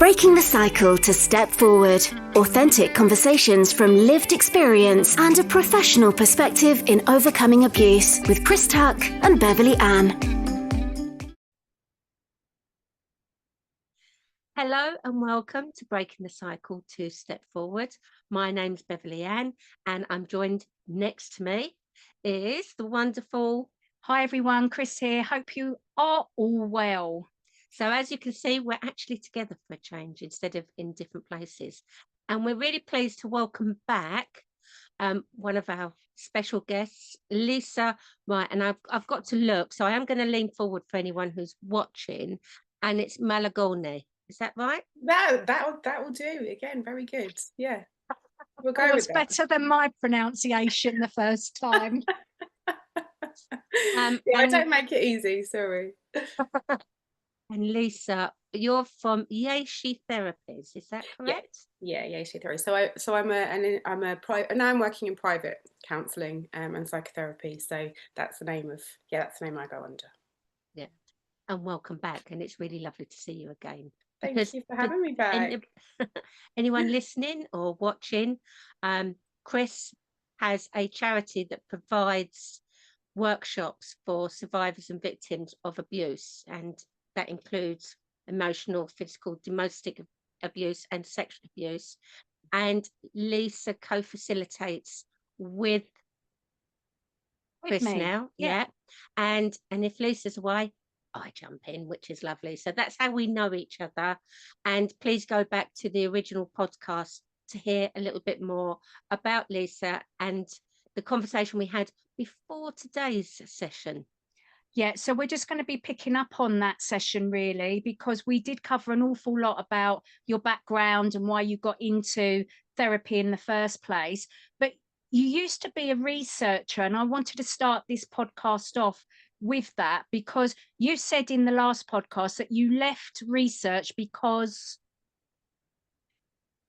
Breaking the cycle to step forward. Authentic conversations from lived experience and a professional perspective in overcoming abuse with Chris Tuck and Beverley Ann. Hello and welcome to Breaking the Cycle to Step Forward. My name's Beverley Ann and I'm joined next to me is the wonderful... Hi everyone, Chris here. Hope you are all well. So as you can see, we're actually together for a change instead of in different places. And we're really pleased to welcome back one of our special guests, Lisa. Right, and I've got to look, so I am going to lean forward for anyone who's watching, and it's Malagone. Is that right? That will do. Again, very good. Yeah. We'll go with that. Better than my pronunciation the first time. I don't make it easy, sorry. And Lisa, you're from Yeshe Therapies, is that correct? Yeah, Yeshe Therapies. So I'm working in private counselling and psychotherapy. So that's the name I go under. Yeah. And welcome back. And it's really lovely to see you again. Thank you for having me back. Anyone listening or watching, Chris has a charity that provides workshops for survivors and victims of abuse, and that includes emotional, physical, domestic abuse and sexual abuse. And Lisa co-facilitates with Chris me now. Yeah. And if Lisa's away, I jump in, which is lovely. So that's how we know each other. And please go back to the original podcast to hear a little bit more about Lisa and the conversation we had before today's session. Yeah, so we're just going to be picking up on that session really, because we did cover an awful lot about your background and why you got into therapy in the first place. But you used to be a researcher, and I wanted to start this podcast off with that, because you said in the last podcast that you left research because...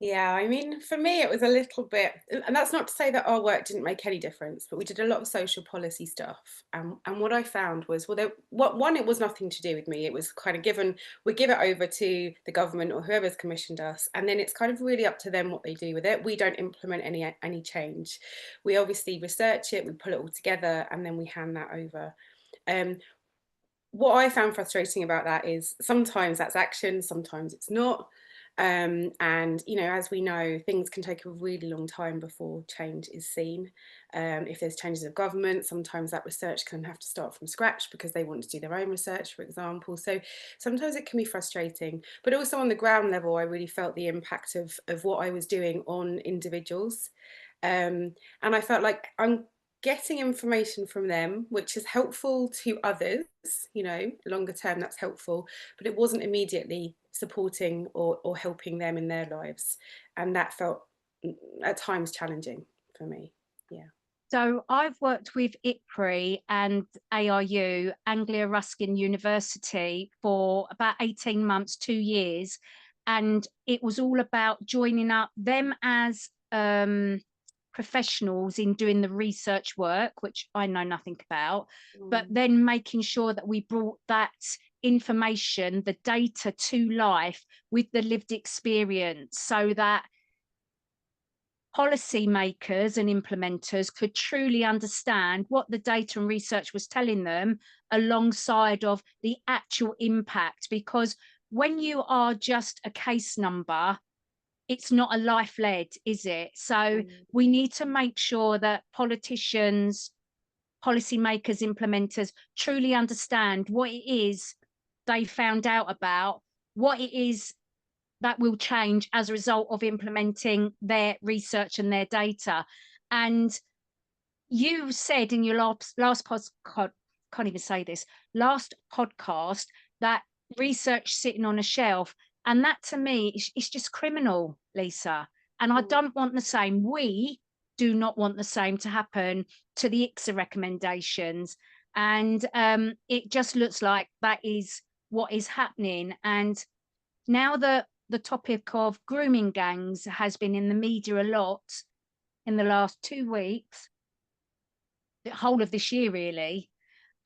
Yeah, I mean, for me, it was a little bit, and that's not to say that our work didn't make any difference, but we did a lot of social policy stuff. And what I found was, it was nothing to do with me. It was kind of we give it over to the government or whoever's commissioned us, and then it's kind of really up to them what they do with it. We don't implement any change. We obviously research it, we pull it all together, and then we hand that over. What I found frustrating about that is sometimes that's action, sometimes it's not. And as we know, things can take a really long time before change is seen. If there's changes of government, sometimes that research can have to start from scratch because they want to do their own research, for example. So sometimes it can be frustrating, but also on the ground level, I really felt the impact of what I was doing on individuals. And I felt like I'm getting information from them, which is helpful to others, longer term, that's helpful, but it wasn't immediately supporting or helping them in their lives. And that felt at times challenging for me. Yeah. So I've worked with IPRI and ARU, Anglia Ruskin University, for about 18 months, 2 years. And it was all about joining up them as professionals in doing the research work, which I know nothing about, but then making sure that we brought that information, the data, to life with the lived experience, so that policymakers and implementers could truly understand what the data and research was telling them alongside of the actual impact. Because when you are just a case number, it's not a life-led, is it? So we need to make sure that politicians, policymakers, implementers truly understand what it is they found out about, what it is that will change as a result of implementing their research and their data. And you said in your last podcast, can't even say this, last podcast, that research sitting on a shelf. And that to me, it's just criminal, Lisa. And I don't want the same. We do not want the same to happen to the ICSA recommendations. And it just looks like that is what is happening. And now that the topic of grooming gangs has been in the media a lot in the last 2 weeks, the whole of this year really,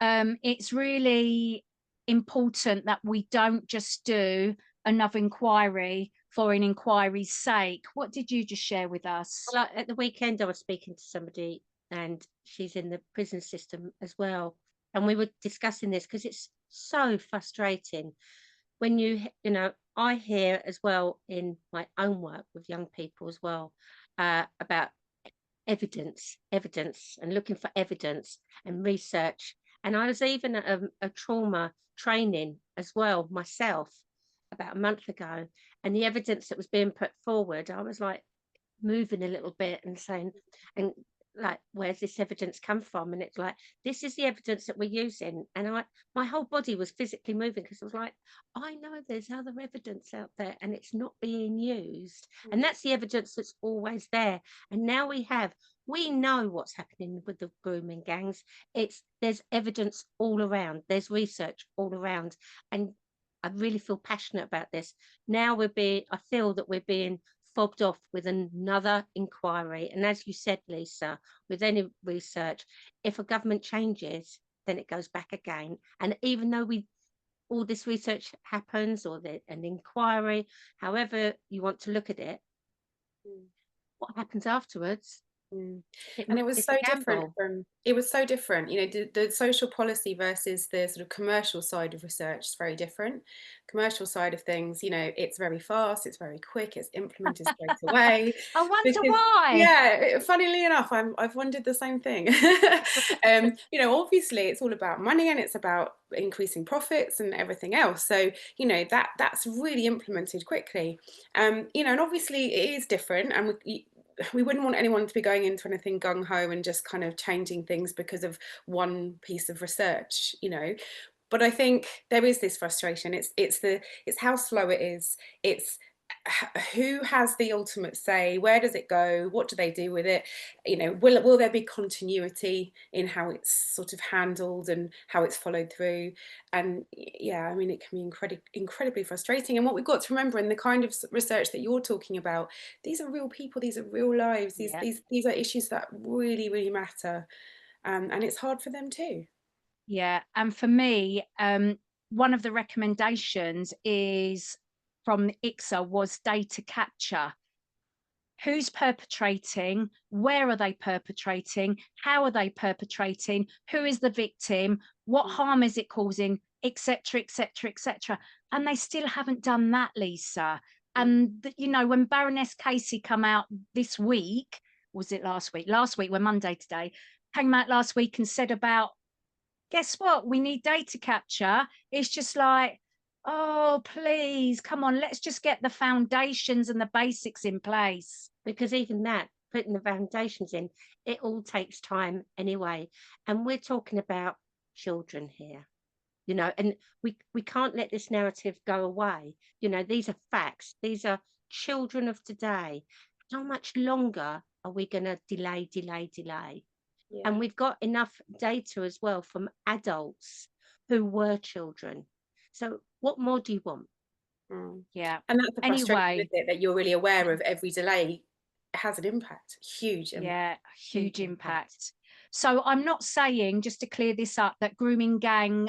it's really important that we don't just do another inquiry for an inquiry's sake. What did you just share with us? Well, at the weekend, I was speaking to somebody, and she's in the prison system as well. And we were discussing this because it's so frustrating when you know, I hear as well in my own work with young people as well, about evidence, and looking for evidence and research. And I was even at a trauma training as well myself about a month ago, and the evidence that was being put forward, I was like moving a little bit and saying, and like, where's this evidence come from? And it's like, this is the evidence that we're using. And my whole body was physically moving because I was like, I know there's other evidence out there and it's not being used. And that's the evidence that's always there. And now we know what's happening with the grooming gangs. There's evidence all around. There's research all around. And I really feel passionate about this. Now I feel that we're being fobbed off with another inquiry. And as you said, Lisa, with any research, if a government changes, then it goes back again. And even though all this research happens, or an inquiry, however you want to look at it, what happens afterwards? And it was so different you know, the social policy versus the sort of commercial side of research is very different. Commercial side of things, you know, it's very fast, it's very quick, it's implemented straight away. I wonder why. Yeah, funnily enough, I've wondered the same thing. You know, obviously it's all about money and it's about increasing profits and everything else, so you know, that's really implemented quickly. You know, and obviously it is different, and we wouldn't want anyone to be going into anything gung-ho and just kind of changing things because of one piece of research, you know. But I think there is this frustration. It's how slow it is. It's who has the ultimate say? Where does it go? What do they do with it? You know, will there be continuity in how it's sort of handled and how it's followed through? And yeah, I mean, it can be incredibly frustrating. And what we've got to remember in the kind of research that you're talking about, these are real people, these are real lives, these are issues that really, really matter. And it's hard for them too. Yeah, and for me, one of the recommendations is from ICSA was data capture. Who's perpetrating? Where are they perpetrating? How are they perpetrating? Who is the victim? What harm is it causing? Etc. etc. etc. And they still haven't done that, Lisa. And you know, when Baroness Casey come out this week, was it last week? Last week, we're Monday today, came out last week and said about, guess what? We need data capture. It's just like, oh, please, come on, let's just get the foundations and the basics in place. Because even that, putting the foundations in, it all takes time anyway. And we're talking about children here, you know, and we can't let this narrative go away. You know, these are facts. These are children of today. How much longer are we going to delay? Yeah. And we've got enough data as well from adults who were children. So what more do you want? Yeah. And that's the frustration, isn't it, that you're really aware of every delay has an impact, huge impact. Yeah, huge impact. So I'm not saying, just to clear this up, that grooming gang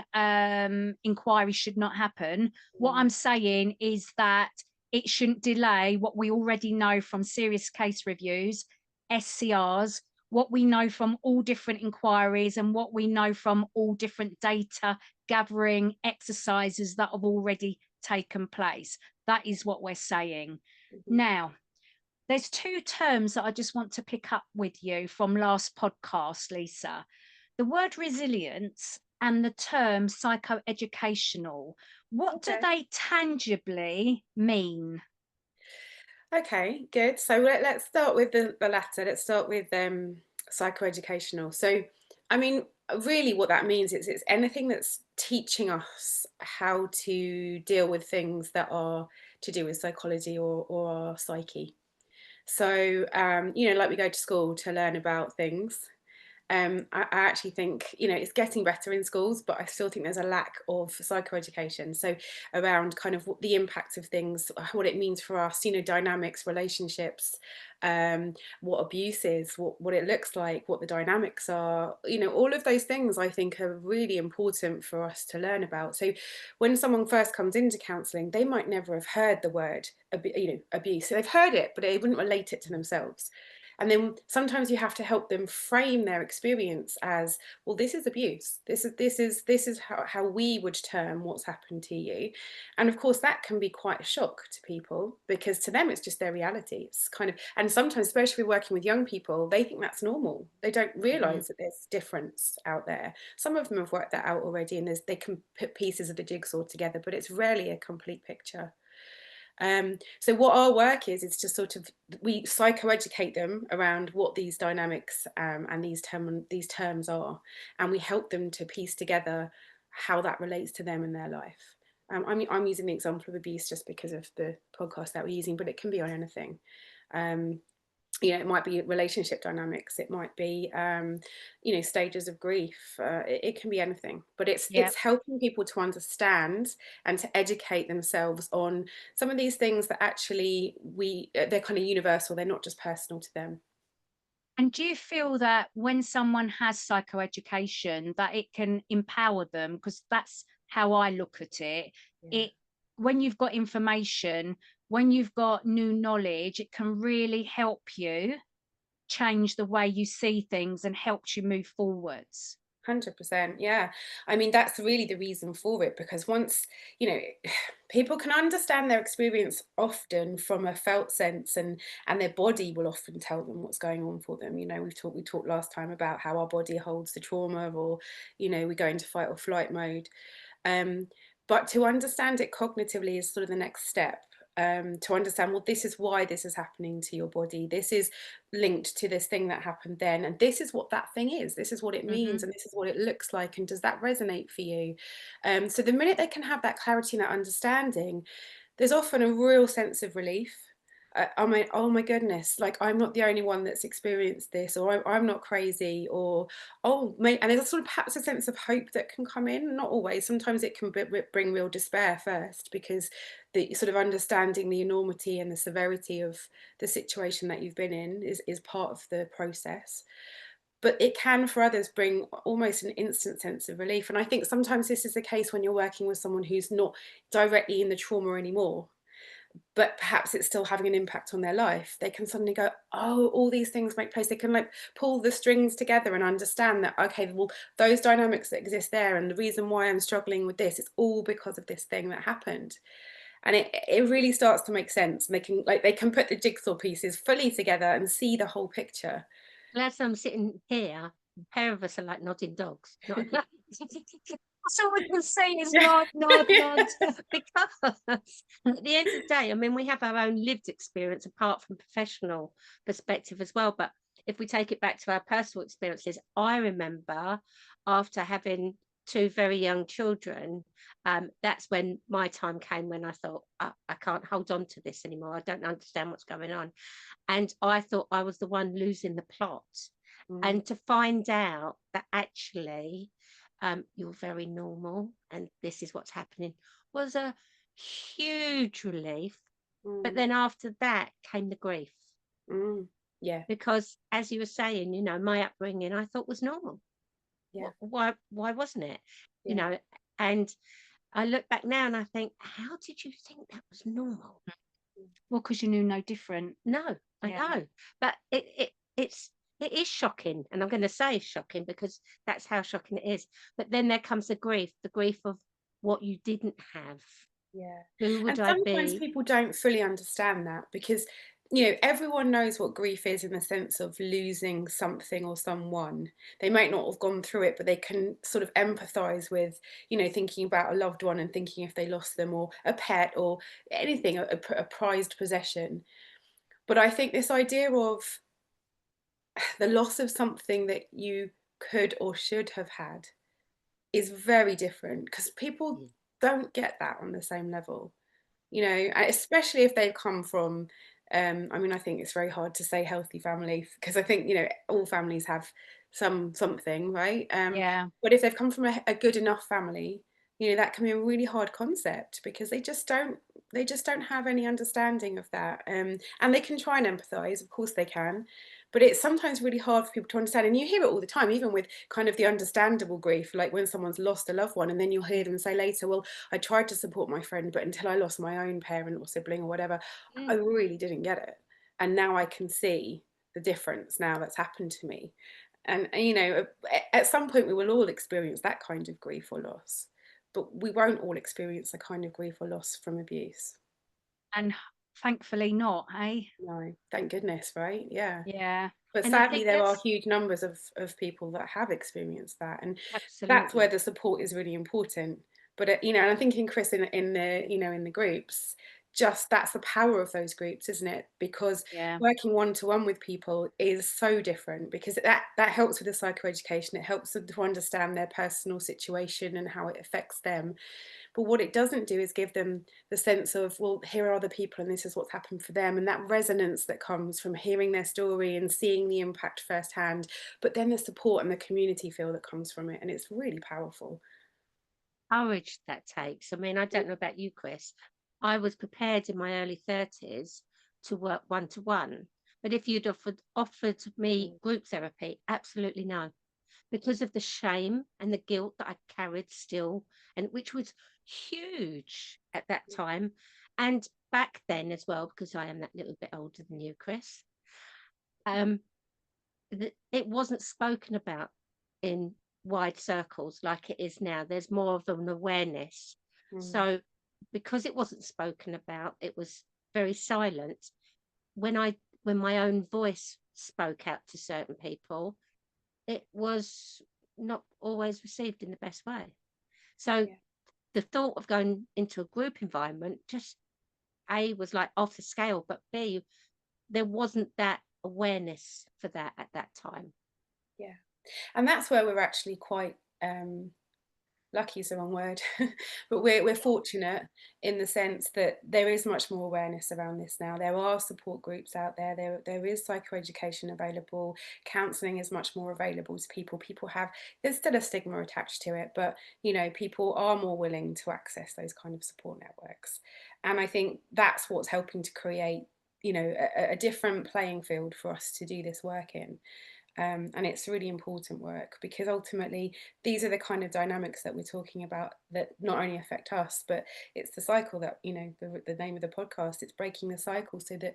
inquiry should not happen. What I'm saying is that it shouldn't delay what we already know from serious case reviews, SCRs, what we know from all different inquiries, and what we know from all different data gathering exercises that have already taken place. That is what we're saying. Now, there's two terms that I just want to pick up with you from last podcast, Lisa. The word resilience and the term psychoeducational. What do they tangibly mean? Okay, good. So let's start with the latter. Let's start with psychoeducational. So, I mean, really what that means is it's anything that's teaching us how to deal with things that are to do with psychology or our psyche. So, you know, like we go to school to learn about things. I actually think, you know, it's getting better in schools, but I still think there's a lack of psychoeducation. So around kind of the impact of things, what it means for us, you know, dynamics, relationships, what abuse is, what it looks like, what the dynamics are, you know, all of those things I think are really important for us to learn about. So when someone first comes into counselling, they might never have heard the word, you know, abuse. So they've heard it, but they wouldn't relate it to themselves. And then sometimes you have to help them frame their experience as, well, this is abuse. This is how we would term what's happened to you. And of course, that can be quite a shock to people, because to them it's just their reality. It's kind of, and sometimes, especially working with young people, they think that's normal. They don't realize that there's difference out there. Some of them have worked that out already, and they can put pieces of the jigsaw together, but it's rarely a complete picture. So what our work is to sort of, we psychoeducate them around what these dynamics and these terms are, and we help them to piece together how that relates to them in their life. I'm using the example of abuse just because of the podcast that we're using, but it can be on anything. You know, it might be relationship dynamics, it might be you know, stages of grief, it can be anything, but it's helping people to understand and to educate themselves on some of these things that actually they're kind of universal, they're not just personal to them. And do you feel that when someone has psychoeducation, that it can empower them? Because that's how I look at it. Yeah. When you've got information, when you've got new knowledge, it can really help you change the way you see things and helps you move forwards. 100%, yeah. I mean, that's really the reason for it, because once, you know, people can understand their experience often from a felt sense, and their body will often tell them what's going on for them. You know, we talked last time about how our body holds the trauma, or, you know, we go into fight or flight mode. But to understand it cognitively is sort of the next step. To understand, well, this is why this is happening to your body. This is linked to this thing that happened then, and this is what that thing is. This is what it means, and this is what it looks like. And does that resonate for you? So the minute they can have that clarity and that understanding, there's often a real sense of relief. Oh my goodness, like, I'm not the only one that's experienced this, or I'm not crazy, or and there's a sort of perhaps a sense of hope that can come in. Not always, sometimes it can bring real despair first, because the sort of understanding the enormity and the severity of the situation that you've been in is part of the process. But it can, for others, bring almost an instant sense of relief. And I think sometimes this is the case when you're working with someone who's not directly in the trauma anymore, but perhaps it's still having an impact on their life. They can suddenly go, oh, all these things make place. They can like pull the strings together and understand that, okay, well, those dynamics that exist there, and the reason why I'm struggling with this, it's all because of this thing that happened. And it really starts to make sense. And they can put the jigsaw pieces fully together and see the whole picture. Well, as I'm sitting here, a pair of us are like nodding dogs. That's all we can say is nod, nod, nod. Because at the end of the day, I mean, we have our own lived experience apart from professional perspective as well. But if we take it back to our personal experiences, I remember after having two very young children, that's when my time came, when I thought, I can't hold on to this anymore. I don't understand what's going on. And I thought I was the one losing the plot. And to find out that actually you're very normal and this is what's happening was a huge relief. But then after that came the grief. Yeah. Because as you were saying, you know, my upbringing I thought was normal. Yeah. Why wasn't it? Yeah. You know, and I look back now and I think, how did you think that was normal? Well, because you knew no different. No, I know. But it is shocking, and I'm going to say shocking because that's how shocking it is. But then there comes the grief of what you didn't have. Yeah. Who would And I sometimes be? people don't fully understand that, because, you know, everyone knows what grief is in the sense of losing something or someone. They might not have gone through it, but they can sort of empathize with, you know, thinking about a loved one and thinking if they lost them, or a pet, or anything, a prized possession. But I think this idea of the loss of something that you could or should have had is very different, because people don't get that on the same level, you know, especially if they've come from I mean, I think it's very hard to say healthy family, because I think, you know, all families have something, right? Yeah. But if they've come from a good enough family, you know, that can be a really hard concept, because they just don't have any understanding of that. And they can try and empathize, of course they can, but it's sometimes really hard for people to understand. And you hear it all the time, even with kind of the understandable grief, like when someone's lost a loved one, and then you'll hear them say later, well, I tried to support my friend, but until I lost my own parent or sibling or whatever, I Mm. really didn't get it. And now I can see the difference now that's happened to me. And you know, at some point we will all experience that kind of grief or loss, but we won't all experience the kind of grief or loss from abuse. And thankfully not, hey? No, thank goodness, right? Yeah. Yeah. But And I sadly, think there are that's huge numbers of people that have experienced that, and that's where absolutely. the support is really important. But you know, and I'm thinking, Chris, in the, you know, in the groups, just that's the power of those groups, isn't it? Because Yeah. working one to one with people is so different, because that helps with the psychoeducation. It helps them to understand their personal situation and how it affects them. But what it doesn't do is give them the sense of, well, here are other people and this is what's happened for them. And that resonance that comes from hearing their story and seeing the impact firsthand, but then the support and the community feel that comes from it. And it's really powerful. Courage that takes. I mean, I don't know about you, Chris. I was prepared in my early 30s to work one to one. But if you'd offered me Mm. group therapy, absolutely no. Because of the shame and the guilt that I carried still, and which was huge at that time. And back then as well, because I am that little bit older than you, Chris. Um, it wasn't spoken about in wide circles like it is now. There's more of an awareness. Mm. So, because it wasn't spoken about, it was very silent. When my own voice spoke out to certain people, it was not always received in the best way. So, Yeah. the thought of going into a group environment just A was like off the scale, but B, there wasn't that awareness for that at that time. Yeah. And that's where we're actually quite lucky is the wrong word, but we're fortunate in the sense that there is much more awareness around this now. There are support groups out there. There is psychoeducation available. Counselling is much more available to people. People have, there's still a stigma attached to it, but you know, people are more willing to access those kind of support networks. And I think that's what's helping to create, you know, a different playing field for us to do this work in. And it's really important work, because ultimately these are the kind of dynamics that we're talking about that not only affect us, but it's the cycle that, you know, the name of the podcast, it's breaking the cycle so that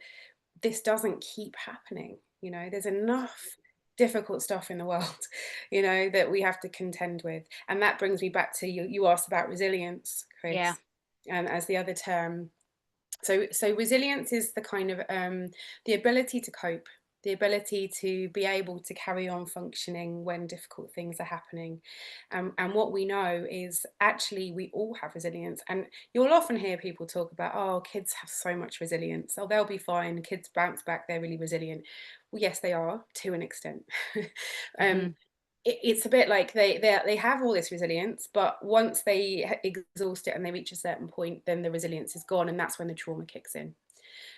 this doesn't keep happening. You know, there's enough difficult stuff in the world, you know, that we have to contend with. And that brings me back to you asked about resilience, Yeah. Chris, as the other term. So resilience is the kind of the ability to cope, the ability to be able to carry on functioning when difficult things are happening. And what we know is actually we all have resilience. And you'll often hear people talk about, oh, kids have so much resilience. Oh, they'll be fine. Kids bounce back. They're really resilient. Well, yes, they are, to an extent. Hmm. It's a bit like they have all this resilience, but once they exhaust it and they reach a certain point, then the resilience is gone, and that's when the trauma kicks in.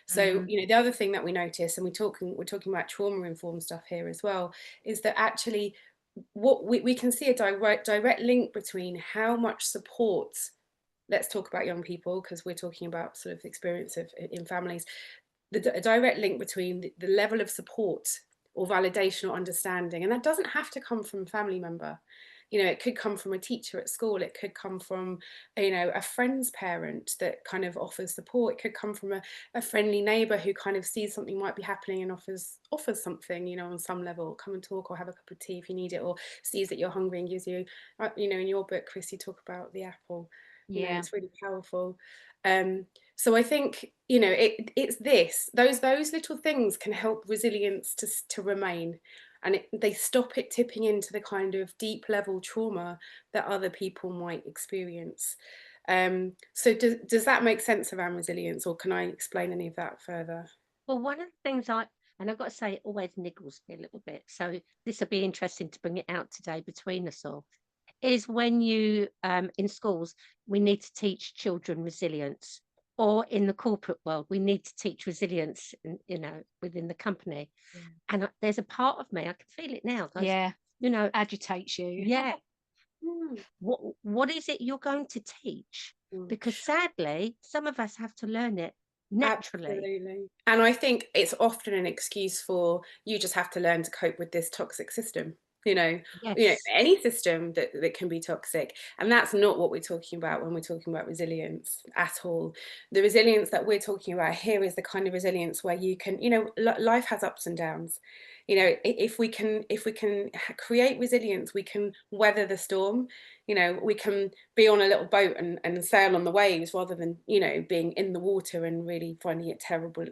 So, Hmm. you know, the other thing that we notice, and we're talking about trauma informed stuff here as well, is that actually what we can see a direct link between how much support. Let's talk about young people, because we're talking about sort of the experience of in families. A direct link between the level of support or validation or understanding, and that doesn't have to come from a family member. You know, it could come from a teacher at school, it could come from, you know, a friend's parent that kind of offers support, it could come from a friendly neighbor who kind of sees something might be happening and offers something, you know, on some level, come and talk or have a cup of tea if you need it, or sees that you're hungry and gives you, you know, in your book, Chris, you talk about the apple. You know, Yeah. it's really powerful. So I think, you know, it's those little things can help resilience to remain, and they stop it tipping into the kind of deep level trauma that other people might experience. So does that make sense around resilience, or can I explain any of that further? Well, one of the things and I've got to say, it always niggles me a little bit. So this will be interesting to bring it out today between us all. Is when you in schools, we need to teach children resilience. or in the corporate world, we need to teach resilience, within the company. Yeah. And there's a part of me, I can feel it now, goes, Yeah, you know, agitates you. yeah, Mm, what is it you're going to teach? mm. Because sadly, some of us have to learn it naturally. Absolutely. And I think it's often an excuse for, you just have to learn to cope with this toxic system. Yes. Any system that can be toxic. And that's not what we're talking about when we're talking about resilience at all. The resilience that we're talking about here is the kind of resilience where you can, life has ups and downs. If we can create resilience, we can weather the storm. We can be on a little boat and sail on the waves, rather than being in the water and really finding it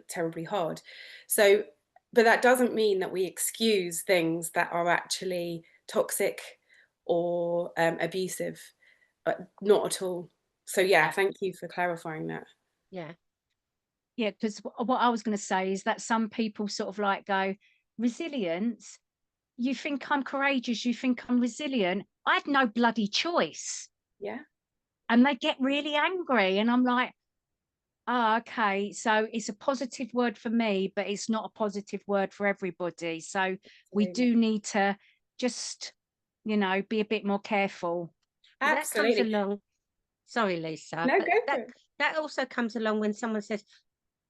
terribly hard. So, but that doesn't mean that we excuse things that are actually toxic or abusive, but not at all. So yeah, Yeah. thank you for clarifying that. Yeah. Yeah, because what I was going to say is that some people sort of like go, resilience, you think I'm courageous, you think I'm resilient. I had no bloody choice. Yeah, And they get really angry. And I'm like, oh, okay. So it's a positive word for me, but it's not a positive word for everybody. So we absolutely. do need to just, be a bit more careful. But that comes Absolutely. along. Sorry, Lisa, No, but go for that it. that also comes along when someone says,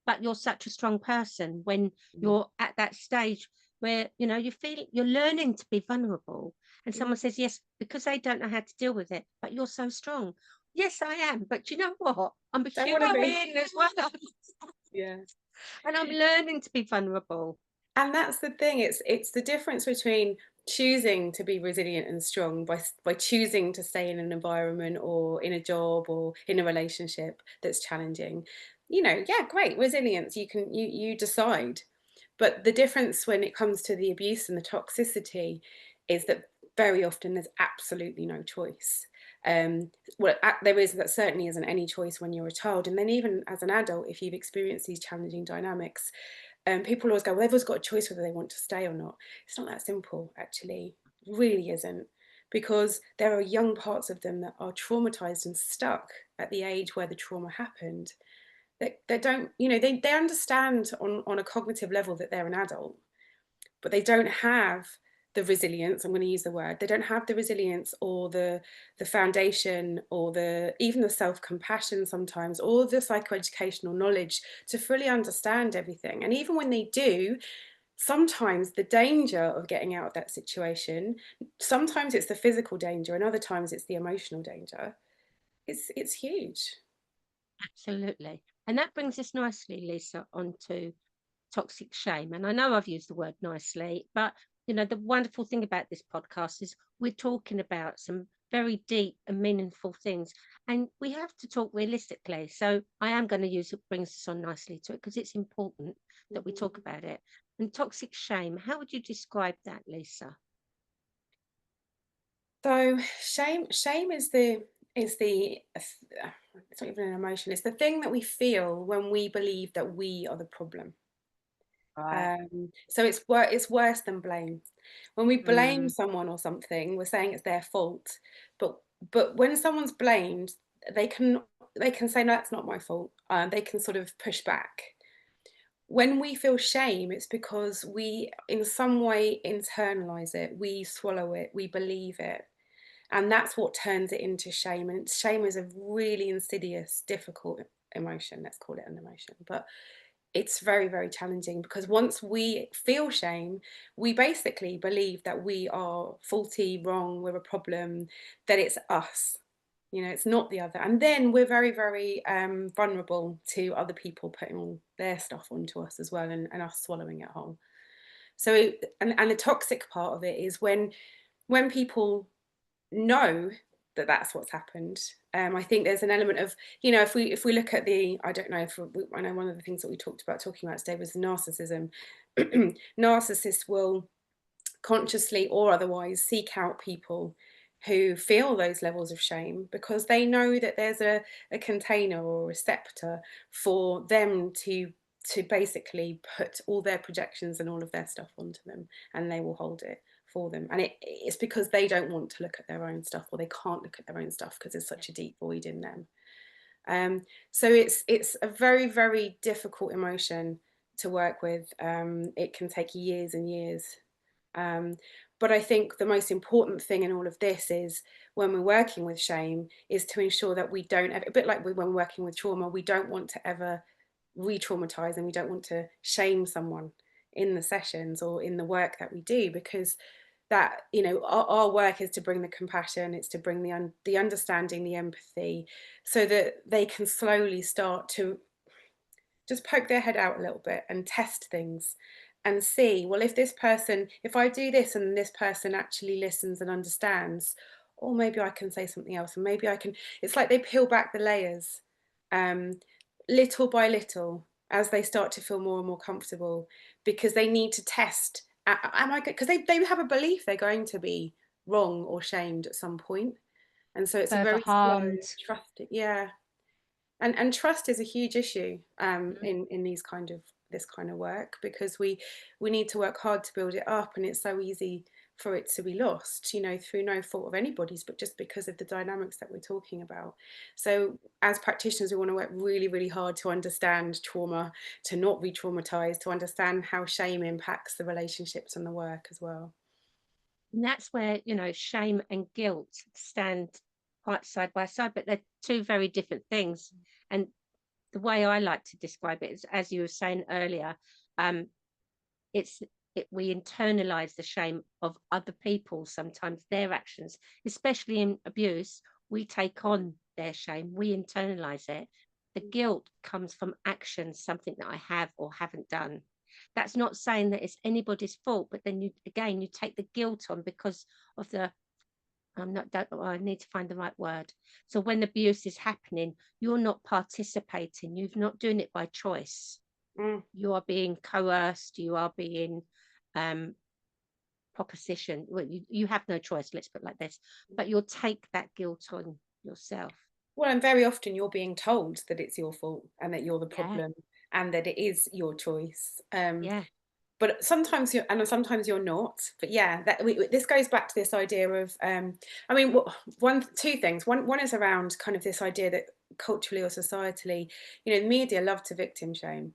but you're such a strong person, when Mm, you're at that stage where you feel you're learning to be vulnerable, and mm. someone says, yes, because they don't know how to deal with it, but you're so strong. Yes, I am, but you know what, I'm a Don't want to human be. being as well. Yeah. And I'm learning to be vulnerable. And that's the thing, it's the difference between choosing to be resilient and strong by choosing to stay in an environment or in a job or in a relationship that's challenging. Yeah, great, resilience, you decide. But the difference when it comes to the abuse and the toxicity is that very often there's absolutely no choice. There is, that certainly isn't any choice when you're a child, and then even as an adult, if you've experienced these challenging dynamics, people always go, well, everyone's got a choice whether they want to stay or not. It's not that simple, actually. It really isn't. Because there are young parts of them that are traumatized and stuck at the age where the trauma happened. They don't, they understand on a cognitive level that they're an adult, but they don't have the resilience, I'm going to use the word, they don't have the resilience or the foundation or even the self-compassion sometimes, or the psychoeducational knowledge to fully understand everything. And even when they do, sometimes the danger of getting out of that situation, sometimes it's the physical danger and other times it's the emotional danger. It's huge. Absolutely. And that brings us nicely, Lisa, onto toxic shame. And I know I've used the word nicely, but the wonderful thing about this podcast is we're talking about some very deep and meaningful things, and we have to talk realistically. So I am going to use it, brings us on nicely to it, because it's important that we talk about it. And toxic shame, how would you describe that, Lisa? So shame it's not even an emotion, it's the thing that we feel when we believe that we are the problem. Right. So it's worse than blame. When we blame Mm. someone or something, we're saying it's their fault. But when someone's blamed, they can say, no, that's not my fault. They can sort of push back. When we feel shame, it's because we in some way internalize it, we swallow it, we believe it. And that's what turns it into shame. And shame is a really insidious, difficult emotion. Let's call it an emotion. But it's very, very challenging, because once we feel shame, we basically believe that we are faulty, wrong, we're a problem, that it's us. It's not the other. And then we're very, very vulnerable to other people putting all their stuff onto us as well, and us swallowing it whole. So, and the toxic part of it is when people know that that's what's happened. I think there's an element of, if we look at I don't know, I know one of the things that we talking about today was narcissism. Narcissists will consciously or otherwise seek out people who feel those levels of shame, because they know that there's a container or a receptor for them to basically put all their projections and all of their stuff onto them, and they will hold it for them. And it's because they don't want to look at their own stuff, or they can't look at their own stuff because there's such a deep void in them. So it's a very, very difficult emotion to work with. It can take years and years. But I think the most important thing in all of this is, when we're working with shame, is to ensure that we don't ever, a bit like when we're working with trauma, we don't want to ever re-traumatize, and we don't want to shame someone in the sessions or in the work that we do, because that, you know, our work is to bring the compassion, it's to bring the understanding, the empathy, so that they can slowly start to just poke their head out a little bit and test things and see, well, if I do this and this person actually listens and understands, or maybe I can say something else, and maybe I can, it's like they peel back the layers, little by little, as they start to feel more and more comfortable, because they need to test, am I good? Because they have a belief they're going to be wrong or shamed at some point. And so it's a Further very slow, harmed. trusted, yeah. And trust is a huge issue Mm. in this kind of work, because we need to work hard to build it up, and it's so easy for it to be lost, you know, through no fault of anybody's, but just because of the dynamics that we're talking about. So as practitioners, we want to work really, really hard to understand trauma, to not re-traumatize, to understand how shame impacts the relationships and the work as well. And that's where, you know, shame and guilt stand quite side by side, but they're two very different things. And the way I like to describe it is, as you were saying earlier, we internalize the shame of other people, sometimes their actions, especially in abuse. We take on their shame, we internalize it. The guilt comes from actions, something that I have or haven't done. That's not saying that it's anybody's fault, but then you take the guilt on because of the, I need to find the right word. So when abuse is happening, you're not participating, you're not doing it by choice. You are being coerced, you are being proposition. Well, you have no choice, let's put it like this, but you'll take that guilt on yourself. Well, and very often you're being told that it's your fault and that you're the Yeah. problem and that it is your choice. Yeah. But sometimes sometimes you're not. But yeah, this goes back to this idea of, I mean, two things. One is around kind of this idea that culturally or societally, you know, media love to victim shame.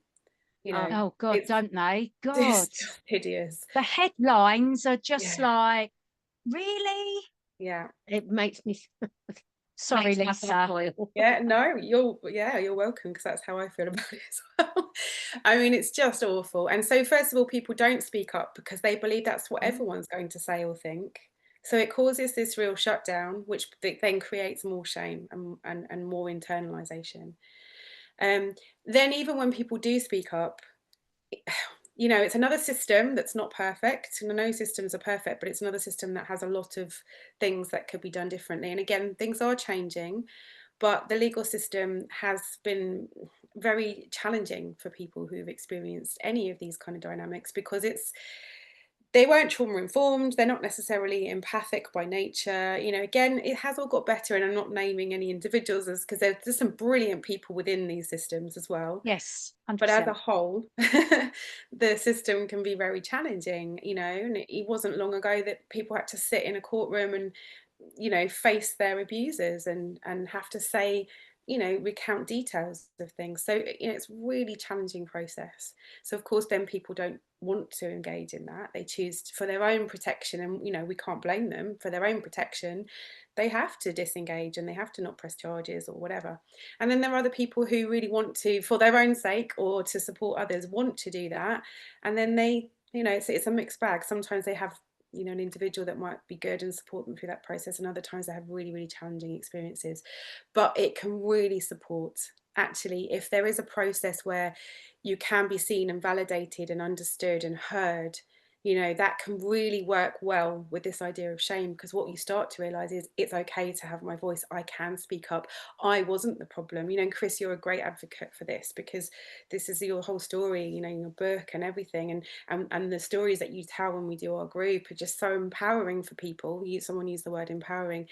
You know, Oh God, it's don't they? God, just hideous. the headlines are just Yeah. like, really? Yeah. It makes me Sorry, makes my blood Lisa. boil. Yeah, no, you're welcome, because that's how I feel about it as well. I mean, it's just awful. And so first of all, people don't speak up because they believe that's what everyone's going to say or think. So it causes this real shutdown, which then creates more shame and more internalization. Then even when people do speak up, you know, it's another system that's not perfect, and no systems are perfect, but it's another system that has a lot of things that could be done differently. And again, things are changing, but the legal system has been very challenging for people who've experienced any of these kind of dynamics, because they weren't trauma informed, they're not necessarily empathic by nature. You know, again, it has all got better, and I'm not naming any individuals, because there's some brilliant people within these systems as well. Yes, 100%. But as a whole, the system can be very challenging, you know, and it wasn't long ago that people had to sit in a courtroom and, you know, face their abusers and have to say, you know, recount details of things. So, you know, it's a really challenging process. So of course, then people don't want to engage in that. They choose for their own protection, and, you know, we can't blame them. For their own protection, they have to disengage and they have to not press charges or whatever. And then there are other people who really want to, for their own sake or to support others, want to do that. And then they, you know, it's a mixed bag. Sometimes they have, you know, an individual that might be good and support them through that process, and other times they have really, really challenging experiences. But it can really support, actually, if there is a process where you can be seen and validated and understood and heard, you know, that can really work well with this idea of shame, because what you start to realize is it's okay to have my voice. I can speak up. I wasn't the problem. You know, and Chris, you're a great advocate for this, because this is your whole story, you know, in your book and everything. And the stories that you tell when we do our group are just so empowering for people. Someone used the word empowering,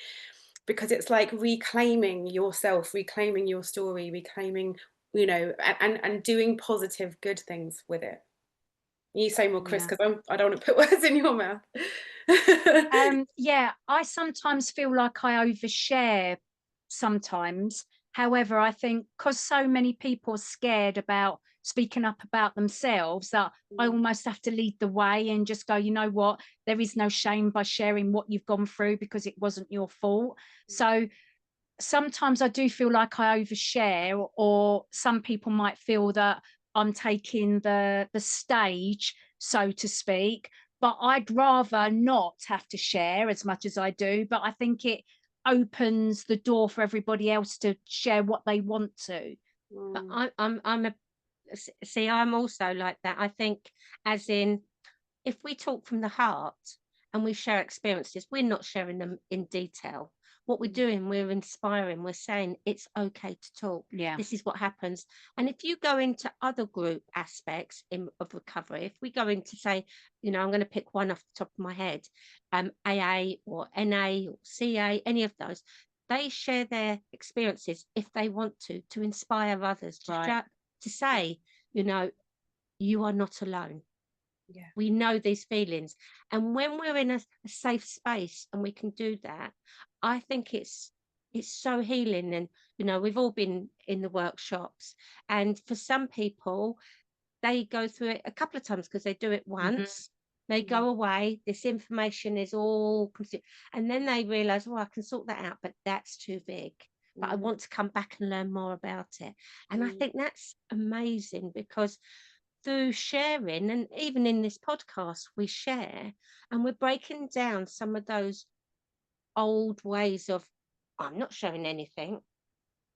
because it's like reclaiming yourself, reclaiming your story, reclaiming, you know, and doing positive, good things with it. You say more, Chris, because I don't want to put words in your mouth. Yeah, I sometimes feel like I overshare sometimes. However, I think because so many people are scared about speaking up about themselves, that I almost have to lead the way and just go, you know what, there is no shame by sharing what you've gone through because it wasn't your fault. So sometimes I do feel like I overshare, or some people might feel that I'm taking the stage, so to speak. But I'd rather not have to share as much as I do. But I think it opens the door for everybody else to share what they want to. But I'm also like that. I think, as in, if we talk from the heart and we share experiences, we're not sharing them in detail. What we're doing, we're inspiring, we're saying it's okay to talk. Yeah. This is what happens. And if you go into other group aspects of recovery, if we go into, say, I'm going to pick one off the top of my head, AA or NA or CA, any of those, they share their experiences if they want to inspire others, to say, you are not alone. Yeah. We know these feelings. And when we're in a safe space and we can do that, I think it's so healing. And, we've all been in the workshops. And for some people, they go through it a couple of times because they do it once. They go away, this information is all consumed, and then they realize, I can sort that out, but that's too big. But I want to come back and learn more about it. And I think that's amazing, because through sharing, and even in this podcast, we share and we're breaking down some of those old ways of, I'm not showing anything,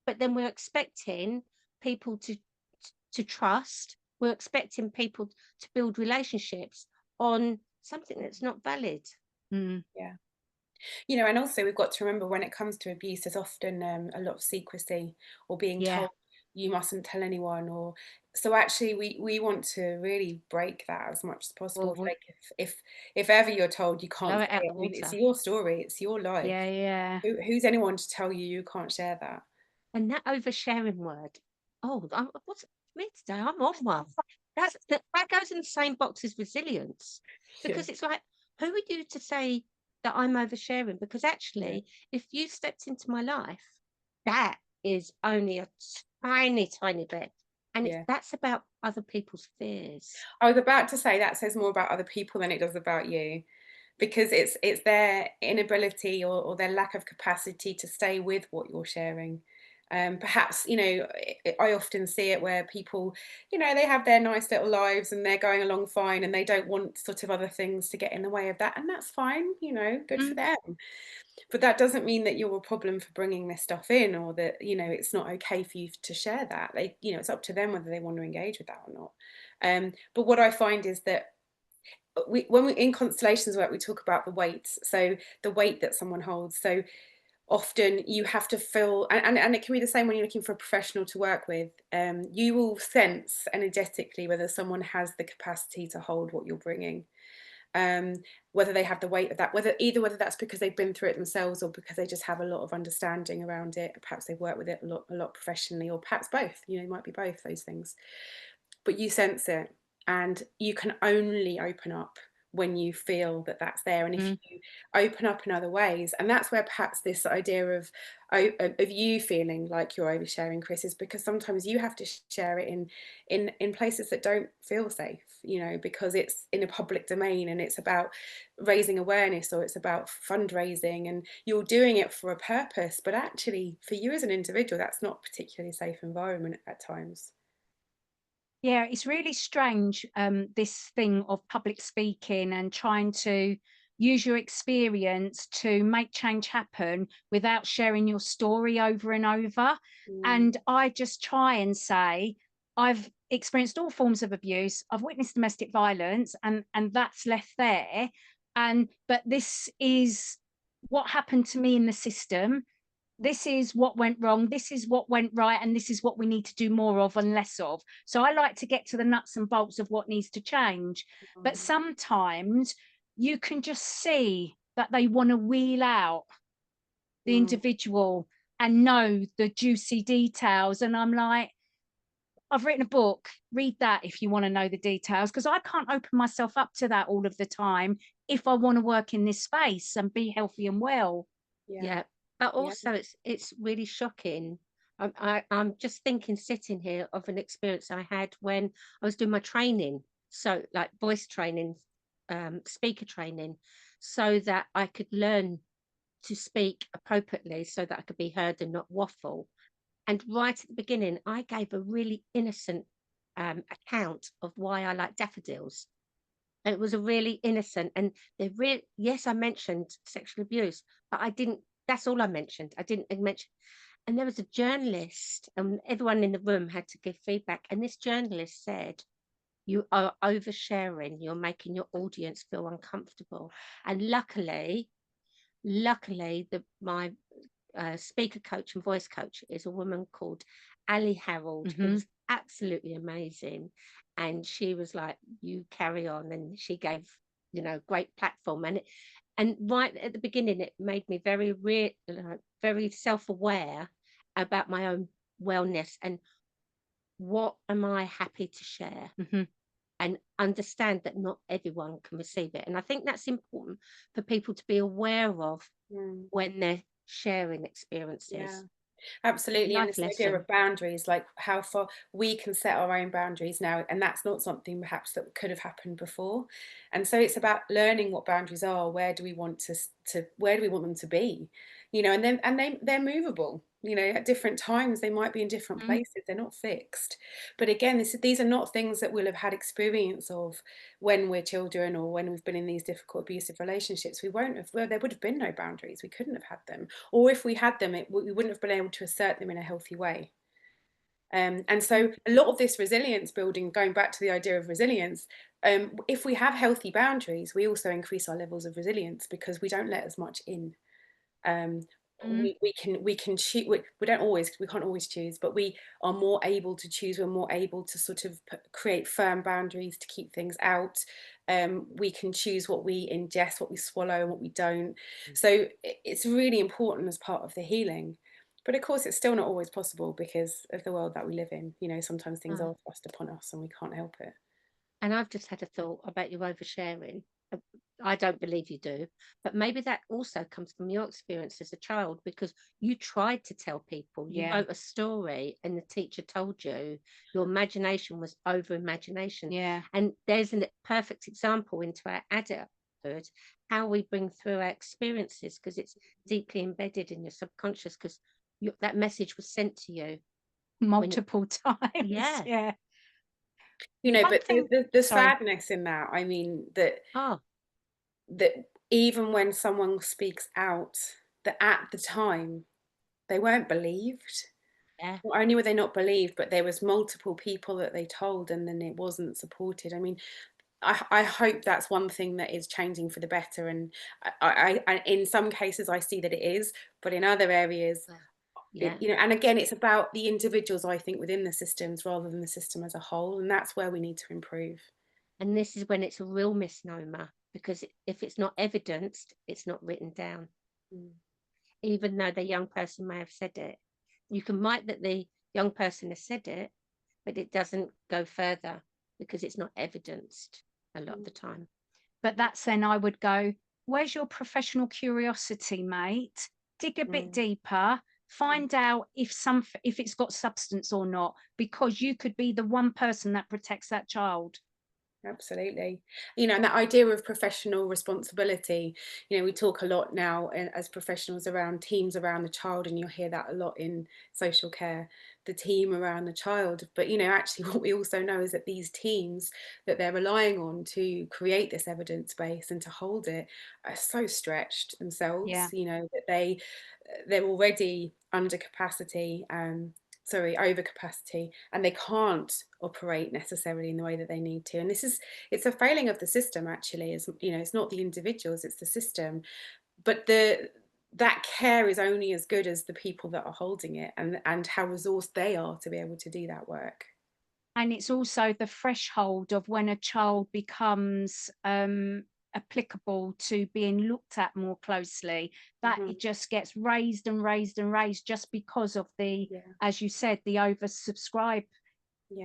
but then we're expecting people to trust. We're expecting people to build relationships on something that's not valid. Yeah. And also we've got to remember, when it comes to abuse, there's often a lot of secrecy, or being told you mustn't tell anyone, or so actually we want to really break that as much as possible. Like if ever you're told you can't say it, it's your story, it's your life. Who's anyone to tell you can't share that? And that oversharing word, what's me today? I'm on one. That goes in the same box as resilience, because it's like, who are you to say that I'm oversharing? Because actually, if you stepped into my life, that is only a tiny, tiny bit. And that's about other people's fears. I was about to say that says more about other people than it does about you, because it's their inability or their lack of capacity to stay with what you're sharing. Perhaps, I often see it where people, they have their nice little lives and they're going along fine, and they don't want sort of other things to get in the way of that. And that's fine, good for them. But that doesn't mean that you're a problem for bringing this stuff in, or that, it's not okay for you to share that. It's up to them whether they want to engage with that or not. But what I find is that when we're in constellations work, we talk about the weights. So the weight that someone holds. So often you have to feel, and it can be the same when you're looking for a professional to work with. You will sense energetically whether someone has the capacity to hold what you're bringing, whether they have the weight of that, whether that's because they've been through it themselves, or because they just have a lot of understanding around it. Perhaps they've worked with it a lot professionally, or perhaps both. It might be both those things. But you sense it, and you can only open up when you feel that that's there. And if you open up in other ways, and that's where perhaps this idea of you feeling like you're oversharing, Chris, is because sometimes you have to share it in places that don't feel safe, because it's in a public domain, and it's about raising awareness, or it's about fundraising, and you're doing it for a purpose, but actually for you as an individual, that's not a particularly safe environment at times. Yeah, it's really strange, this thing of public speaking and trying to use your experience to make change happen without sharing your story over and over. And I just try and say, I've experienced all forms of abuse. I've witnessed domestic violence, and that's left there. But this is what happened to me in the system. This is what went wrong, this is what went right, and this is what we need to do more of and less of. So I like to get to the nuts and bolts of what needs to change. But sometimes you can just see that they want to wheel out the individual and know the juicy details. And I'm like, I've written a book, read that if you want to know the details, because I can't open myself up to that all of the time if I want to work in this space and be healthy and well. But also it's really shocking. I'm just thinking, sitting here, of an experience I had when I was doing my training, so like voice training, speaker training, so that I could learn to speak appropriately, so that I could be heard and not waffle. And right at the beginning, I gave a really innocent account of why I like daffodils. And it was a really innocent, and yes, I mentioned sexual abuse, but I didn't, that's all I mentioned. I didn't mention, and there was a journalist, and everyone in the room had to give feedback. And this journalist said, "You are oversharing, you're making your audience feel uncomfortable." And luckily, my speaker coach and voice coach is a woman called Ali Harold, who was absolutely amazing. And she was like, "You carry on." And she gave, great platform. And right at the beginning, it made me very self-aware about my own wellness and what am I happy to share, and understand that not everyone can receive it. And I think that's important for people to be aware of when they're sharing experiences. Yeah, absolutely. And Life this idea lesson. of boundaries, like how far we can set our own boundaries now, and that's not something perhaps that could have happened before. And so it's about learning what boundaries are. Where do we want to where do we want them to be? They're movable. At different times they might be in different places. They're not fixed. But again, these are not things that we'll have had experience of when we're children, or when we've been in these difficult abusive relationships. We won't have. Well, there would have been no boundaries. We couldn't have had them. Or if we had them, we wouldn't have been able to assert them in a healthy way. And so a lot of this resilience building, going back to the idea of resilience, if we have healthy boundaries, we also increase our levels of resilience, because we don't let as much in. We can choose. We can't always choose, but we are more able to choose. We're more able to sort of create firm boundaries to keep things out. We can choose what we ingest, what we swallow, and what we don't. So it's really important as part of the healing. But of course, it's still not always possible because of the world that we live in. Sometimes things are thrust upon us and we can't help it. And I've just had a thought about you oversharing. I don't believe you do, but maybe that also comes from your experience as a child, because you tried to tell people. You wrote a story and the teacher told you. Your imagination was over imagination. Yeah. And there's a perfect example into our adulthood, how we bring through our experiences, because it's deeply embedded in your subconscious, because that message was sent to you multiple times. Yeah. But the Sorry. sadness in that, I mean, that even when someone speaks out, that at the time they weren't believed. Yeah. Not only were they not believed, but there was multiple people that they told, and then it wasn't supported. I mean, I hope that's one thing that is changing for the better. And I in some cases I see that it is, but in other areas, and again, it's about the individuals, I think, within the systems rather than the system as a whole. And that's where we need to improve. And this is when it's a real misnomer, because if it's not evidenced, it's not written down. Even though the young person may have said it, you can write that the young person has said it, but it doesn't go further because it's not evidenced a lot of the time. But that's then I would go, where's your professional curiosity, mate? Dig a bit deeper, find out if it's got substance or not, because you could be the one person that protects that child. Absolutely. And that idea of professional responsibility, we talk a lot now as professionals around teams around the child, and you'll hear that a lot in social care, the team around the child. But, actually what we also know is that these teams that they're relying on to create this evidence base and to hold it are so stretched themselves, that they're already under capacity, over capacity, and they can't operate necessarily in the way that they need to. And it's a failing of the system, actually. It's not the individuals, it's the system. But that care is only as good as the people that are holding it, and how resourced they are to be able to do that work. And it's also the threshold of when a child becomes applicable to being looked at more closely, that it just gets raised and raised and raised, just because of as you said, the oversubscribe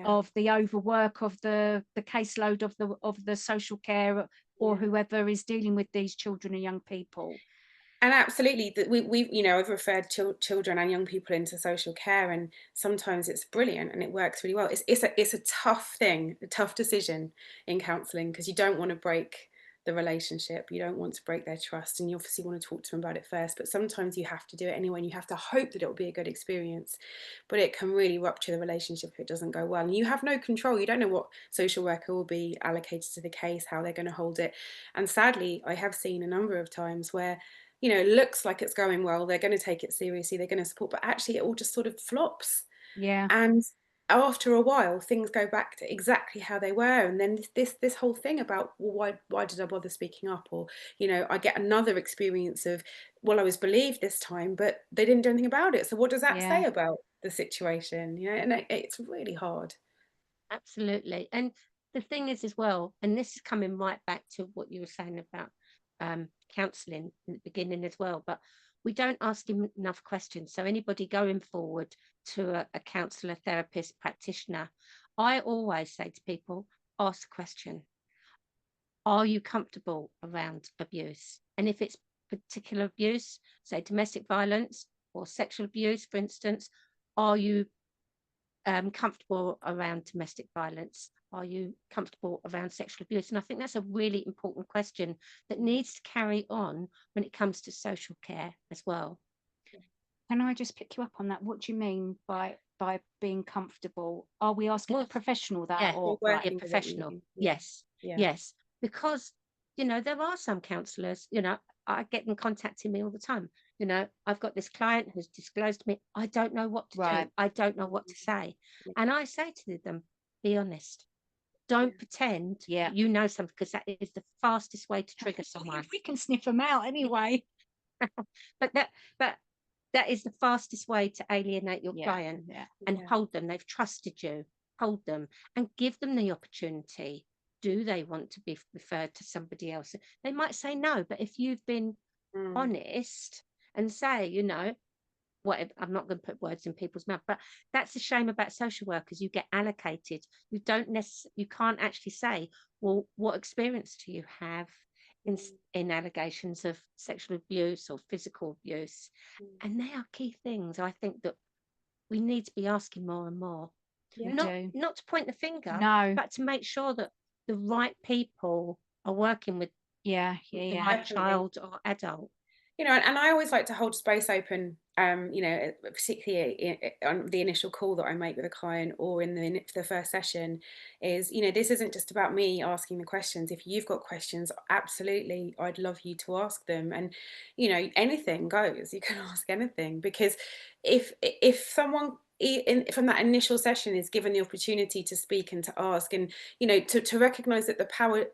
of the overwork of the caseload of the social care or whoever is dealing with these children and young people. And absolutely, that we you know, I've referred children and young people into social care, and sometimes it's brilliant and it works really well. It's a tough thing, a tough decision in counselling, because you don't want to break the relationship, you don't want to break their trust, and you obviously want to talk to them about it first. But sometimes you have to do it anyway, and you have to hope that it will be a good experience. But it can really rupture the relationship if it doesn't go well, and you have no control. You don't know what social worker will be allocated to the case, how they're going to hold it. And sadly, I have seen a number of times where, you know, it looks like it's going well, they're going to take it seriously, they're going to support, but actually it all just sort of flops. Yeah. And after a while, things go back to exactly how they were. And then this whole thing about, well, why did I bother speaking up? Or, you know, I get another experience of, well, I was believed this time, but they didn't do anything about it. So what does that say about the situation? You know, and it's really hard. Absolutely. And the thing is as well, and this is coming right back to what you were saying about counselling in the beginning as well, but we don't ask him enough questions. So anybody going forward to a counsellor, therapist, practitioner, I always say to people, ask a question. Are you comfortable around abuse? And if it's particular abuse, say domestic violence or sexual abuse, for instance, are you comfortable around domestic violence? Are you comfortable around sexual abuse? And I think that's a really important question that needs to carry on when it comes to social care as well. Can I just pick you up on that? What do you mean by being comfortable? Are we asking a professional that, or a professional? Yes, yes, because you know there are some counsellors. You know, I get them contacting me all the time. You know, I've got this client who's disclosed to me, I don't know what to do. I don't know what to say. And I say to them, be honest. Don't pretend you know something, because that is the fastest way to trigger someone. We can sniff them out anyway. but that is the fastest way to alienate your client and hold them. They've trusted you. Hold them and give them the opportunity. Do they want to be referred to somebody else? They might say no, but if you've been honest and say, you know, whatever, I'm not going to put words in people's mouth, but that's the shame about social workers. You get allocated. You can't actually say, well, what experience do you have in allegations of sexual abuse or physical abuse? And they are key things I think that we need to be asking more and more. Not to point the finger, but to make sure that the right people are working with the right child or adult. You know, and I always like to hold space open, you know, particularly on the initial call that I make with a client or in the first session, is, you know, this isn't just about me asking the questions. If you've got questions, absolutely, I'd love you to ask them. And, you know, anything goes, you can ask anything, because if someone from that initial session is given the opportunity to speak and to ask, and, you know, to recognize that the power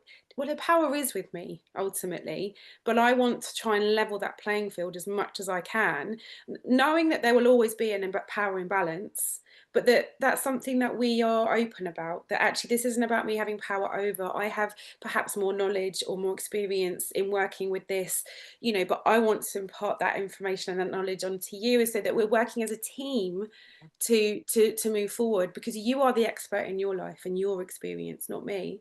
is with me ultimately, but I want to try and level that playing field as much as I can, knowing that there will always be a power imbalance, but that's something that we are open about, that actually this isn't about me having power over. I have perhaps more knowledge or more experience in working with this, you know, but I want to impart that information and that knowledge onto you, so that we're working as a team to move forward, because you are the expert in your life and your experience, not me.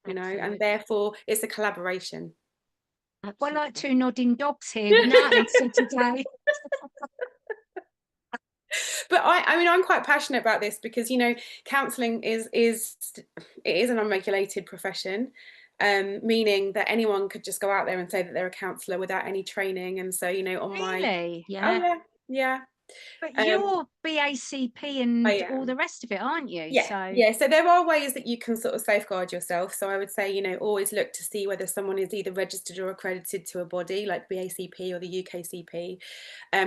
You know, and therefore it's a collaboration. We're like two nodding dogs here with nothing to today. But I mean, I'm quite passionate about this because, you know, counselling is an unregulated profession, meaning that anyone could just go out there and say that they're a counsellor without any training. And so, you know, on yeah. But you're BACP and all the rest of it, aren't you? So there are ways that you can sort of safeguard yourself. So I would say, you know, always look to see whether someone is either registered or accredited to a body like BACP or the UKCP,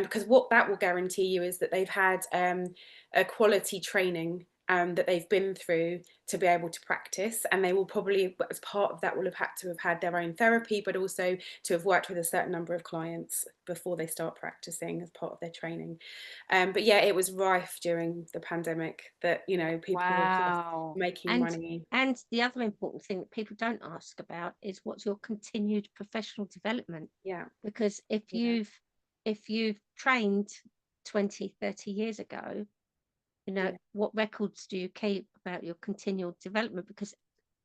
because what that will guarantee you is that they've had a quality training that they've been through to be able to practice, and they will probably, as part of that, will have had their own therapy, but also to have worked with a certain number of clients before they start practicing as part of their training. But yeah, it was rife during the pandemic that, you know, people were sort of making money. And the other important thing that people don't ask about is what's your continued professional development. Because if you've trained 20, 30 years ago, you know, what records do you keep about your continual development? Because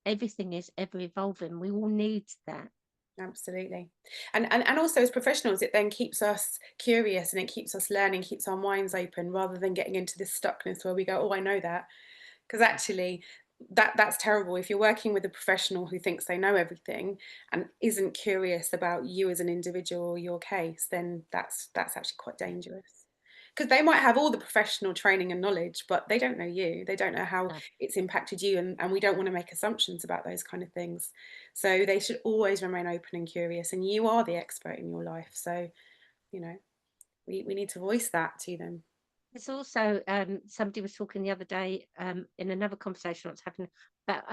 everything is ever evolving. We all need that. Absolutely. And also as professionals, it then keeps us curious and it keeps us learning, keeps our minds open rather than getting into this stuckness where we go, oh, I know that. Because actually that's terrible. If you're working with a professional who thinks they know everything and isn't curious about you as an individual or your case, then that's actually quite dangerous. Because they might have all the professional training and knowledge, but they don't know you. They don't know how No. it's impacted you, and we don't want to make assumptions about those kind of things. So they should always remain open and curious, and you are the expert in your life. So, you know, we need to voice that to them. It's also somebody was talking the other day in another conversation I was having about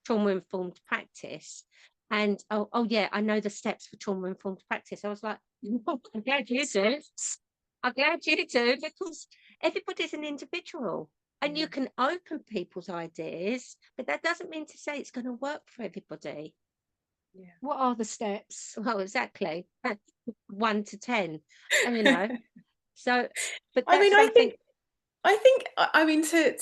trauma informed practice. And oh yeah, I know the steps for trauma informed practice. I was like, I'm glad you do. I'm glad you do, because everybody's an individual and you Yeah. can open people's ideas, but that doesn't mean to say it's going to work for everybody. Yeah. What are the steps? Well, exactly. 1 to 10, and you know, so, but I that's mean, something. I mean, to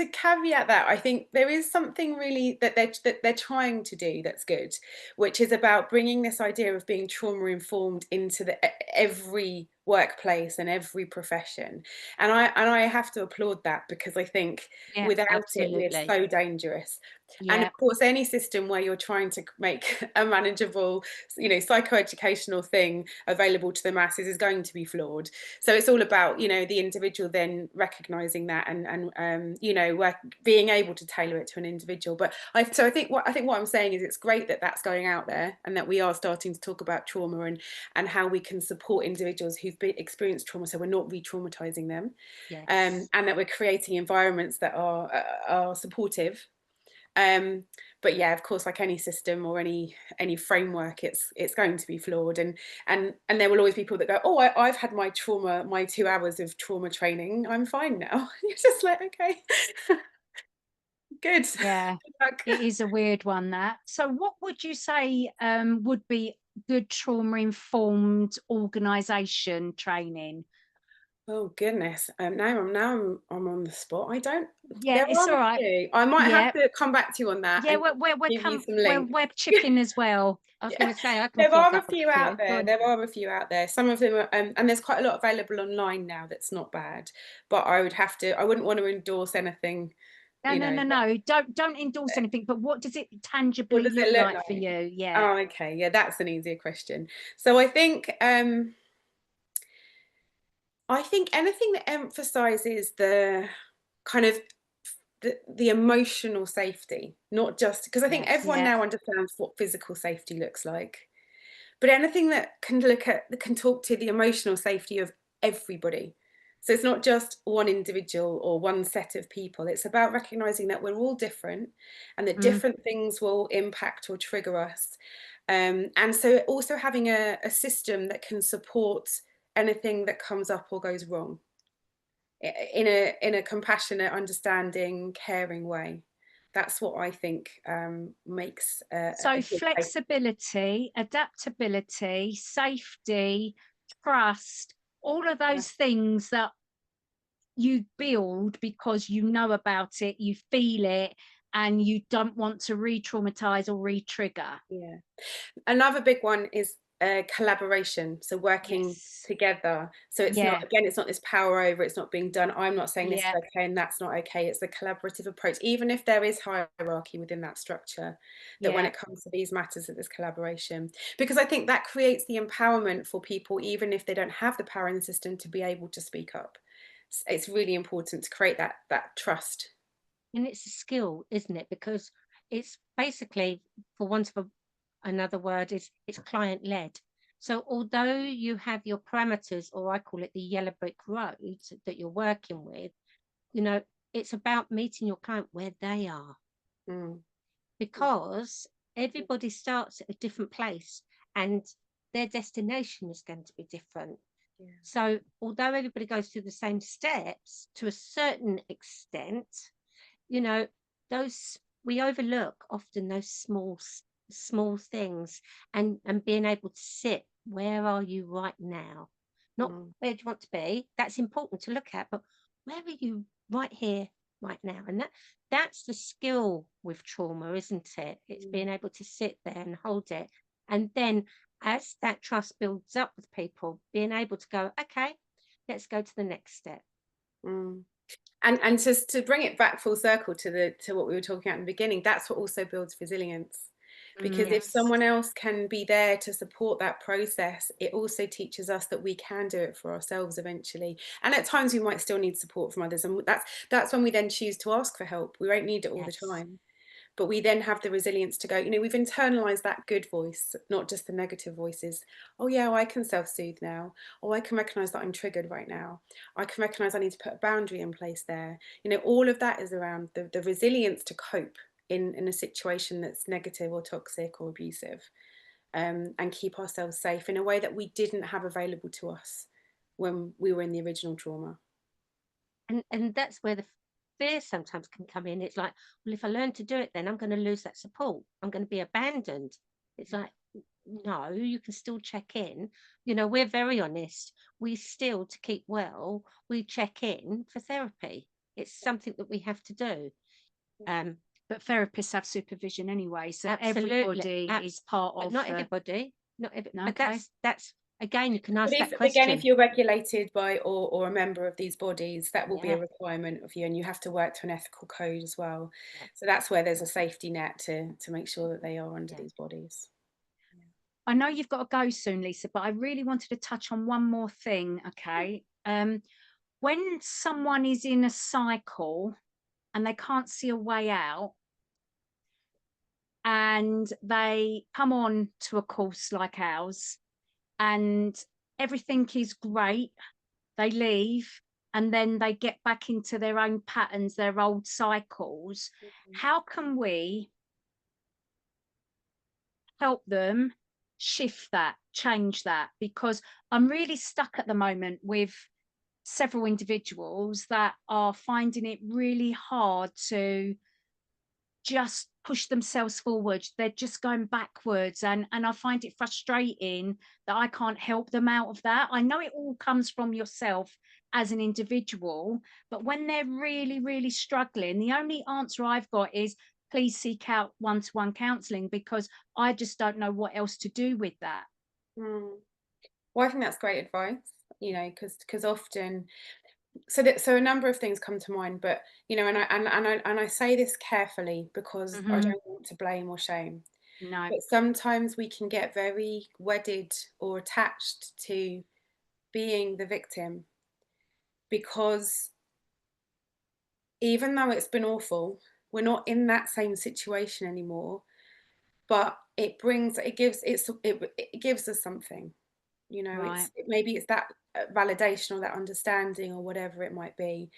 caveat that, I think there is something really that they're trying to do that's good, which is about bringing this idea of being trauma informed into every workplace and every profession, and I have to applaud that, because I think Yeah, without it we're absolutely. so dangerous. And of Yeah, course, any system where you're trying to make a manageable, psychoeducational thing available to the masses is going to be flawed. So it's all about, the individual then recognizing that and being able to tailor it to an individual. But I think what I'm saying is it's great that that's going out there and that we are starting to talk about trauma and how we can support individuals who've experienced trauma, so we're not re-traumatizing them, Yes. and that we're creating environments that are supportive. But yeah, of course, like any system or any framework, it's going to be flawed, and there will always be people that go, oh, I've had my 2 hours of trauma training, I'm fine now. You're just like, okay. Good. yeah. Good luck. It is a weird one, that. So what would you say would be good trauma informed organization training? Oh goodness. I'm on the spot. I don't. Yeah, There it's are all a right. few. I might have Yeah, to come back to you on that yeah, and we're give you come some links. we're chipping as well. I was Yeah, going to say, I can there think are a up a few few. out Go there. on. There are a few out there. Some of them are, and there's quite a lot available online now. That's not bad, but I wouldn't want to endorse anything. No, no, no, But no. Don't endorse anything. But what does it what tangibly does look it look like for like? you? Yeah. Oh, okay, yeah, that's an easier question. So I think anything that emphasizes the kind of the emotional safety, not just because I think Yes. everyone Yeah. now understands what physical safety looks like, but anything that can talk to the emotional safety of everybody. So it's not just one individual or one set of people. It's about recognizing that we're all different and that Mm. different things will impact or trigger us. And so also having a system that can support anything that comes up or goes wrong in a compassionate, understanding, caring way. That's what I think makes So a good place. flexibility, adaptability, safety, trust, all of those things that you build because you know about it, you feel it, and you don't want to re-traumatize or re-trigger. Yeah. Another big one is collaboration. So working Yes. together. So Yeah. it's not this power over, it's not being done. I'm not saying this is Yeah. okay and that's not okay. It's a collaborative approach, even if there is hierarchy within that structure, that when Yeah. it comes to these matters, that there's collaboration. Because I think that creates the empowerment for people, even if they don't have the power in the system, to be able to speak up. It's really important to create that trust. And it's a skill, isn't it? Because it's basically, for want of another word, it's client led. So although you have your parameters, or I call it the yellow brick road that you're working with, you know, it's about meeting your client where they are, Mm. because everybody starts at a different place and their destination is going to be different. Yeah. So although everybody goes through the same steps to a certain extent, you know, those, we overlook often those small things, and being able to sit, where are you right now, not Mm. where do you want to be, that's important to look at, but where are you right here, right now? And that's the skill with trauma, isn't it? It's Mm. being able to sit there and hold it And then as that trust builds up with people, being able to go, okay, let's go to the next step. Mm. And just to bring it back full circle to what we were talking about in the beginning, that's what also builds resilience. Because if Yes. someone else can be there to support that process, it also teaches us that we can do it for ourselves eventually. And at times we might still need support from others, and that's when we then choose to ask for help. We won't need it all the time, but we then have the resilience to go, we've internalized that good voice, not just the negative voices. Oh yeah, I can self-soothe now. Oh, I can recognize that I'm triggered right now. I can recognize I need to put a boundary in place there. All of that is around the resilience to cope in a situation that's negative or toxic or abusive, and keep ourselves safe in a way that we didn't have available to us when we were in the original trauma. And that's where the fear sometimes can come in. It's like, well, if I learn to do it, then I'm going to lose that support. I'm going to be abandoned. It's like, no, you can still check in. We're very honest. We still, to keep well, we check in for therapy. It's something that we have to do. But therapists have supervision anyway, so Absolutely. everybody is part But of. not everybody. Not every, No, but okay. that's again, you can ask But that question. if you're regulated by or a member of these bodies, that will be Yeah. a requirement of you, and you have to work to an ethical code as well. Yeah. So that's where there's a safety net to make sure that they are under Yeah. these bodies. I know you've got to go soon, Lisa, but I really wanted to touch on one more thing, okay? When someone is in a cycle and they can't see a way out, and they come on to a course like ours and everything is great, they leave, and then they get back into their own patterns, their old cycles. How can we help them shift that, change that? Because I'm really stuck at the moment with several individuals that are finding it really hard to just push themselves forward. They're just going backwards, and I find it frustrating that I can't help them out of that. I know it all comes from yourself as an individual, but when they're really, really struggling, the only answer I've got is please seek out one-to-one counseling, because I just don't know what else to do with that. Well, I think that's great advice, because often, so a number of things come to mind, but and I say this carefully because I don't want to blame or shame. No. But sometimes we can get very wedded or attached to being the victim, because even though it's been awful, we're not in that same situation anymore, but it gives us something, Right. maybe it's that validation or that understanding or whatever it might be.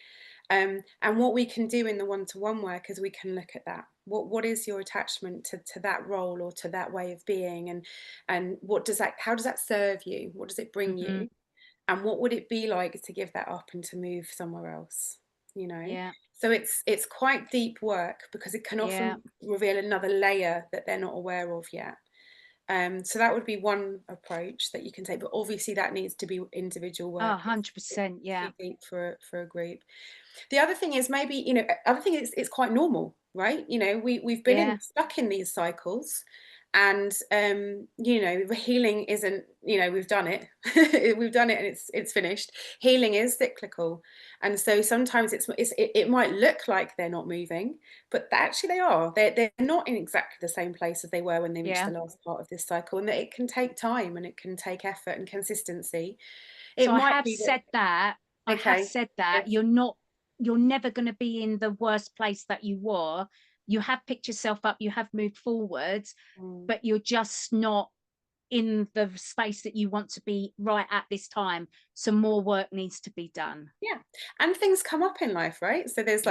And what we can do in the one-to-one work is we can look at that. What is your attachment to that role or to that way of being, and how does that serve you? What does it bring you? And what would it be like to give that up and to move somewhere else? Yeah. So it's quite deep work, because it can often reveal another layer that they're not aware of yet. So that would be one approach that you can take, but obviously that needs to be individual work. 100%. Yeah. Too deep for a group. The other thing is maybe, it's quite normal, right? We've been stuck in these cycles, and the healing isn't, we've done it. We've done it and it's finished. Healing is cyclical, and so sometimes it might look like they're not moving, but actually they are. They're not in exactly the same place as they were when they reached the last part of this cycle, and that it can take time and it can take effort and consistency. So I have said that. I have said that you're never going to be in the worst place that you were. You have picked yourself up, you have moved forwards, but you're just not in the space that you want to be right at this time. So more work needs to be done. Yeah. And things come up in life, right? So there's